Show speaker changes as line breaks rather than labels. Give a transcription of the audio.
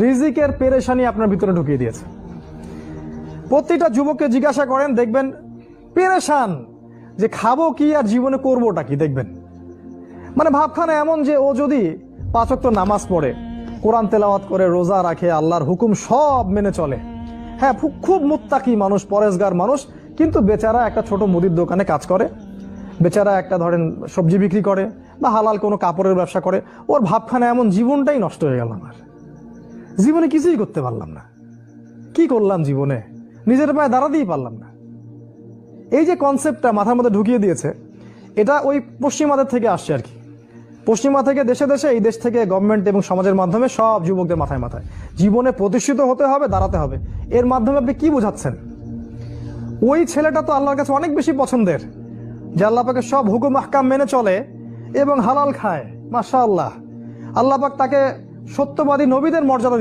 রিজিকের পেরেশানি আপনার ভিতরে ঢুকিয়ে দিয়েছে। প্রতিটা যুবককে জিজ্ঞাসা করেন, দেখবেন পেরেশান যে খাবো কি আর জীবনে করবোটা কি। দেখবেন মানে ভাবখানা এমন যে ও যদি 5 ওয়াক্ত নামাজ পড়ে, কোরআন তেলাওয়াত করে, রোজা রাখে, আল্লাহর হুকুম সব মেনে চলে, হ্যাঁ খুব মুত্তাকি মানুষ, পরেজগার মানুষ, কিন্তু বেচারা একটা ছোট মুদির দোকানে কাজ করে, বেচারা একটা ধরেন সবজি বিক্রি করে বা হালাল কোনো কাপড়ের ব্যবসা করে, ওর ভাবখানা এমন জীবনটাই নষ্ট হয়ে গেল। আমার জীবনে কিছুই করতে পারলাম না, কি করলাম জীবনে, নিজের পায়ে দাঁড়াতেই পারলাম না। এই যে কনসেপ্টটা মাথার মধ্যে ঢুকিয়ে দিয়েছে, এটা ওই পশ্চিমাদের থেকে আসছে আর কি। পশ্চিমা থেকে দেশে দেশে, এই দেশ থেকে গভর্নমেন্ট এবং সমাজের মাধ্যমে সব যুবকদের মাথায় মাথায় জীবনে প্রতিষ্ঠিত হতে হবে, দাঁড়াতে হবে। এর মাধ্যমে আপনি কি বোঝাচ্ছেন? ওই ছেলেটা তো আল্লাহর কাছে অনেক বেশি পছন্দের, যে আল্লাহ পাকের সব হুকুম আহকাম মেনে চলে এবং হালাল খায়, মাশাআল্লাহ। আল্লাহ পাক তাকে সত্যবাদী নবীদের মর্যাদা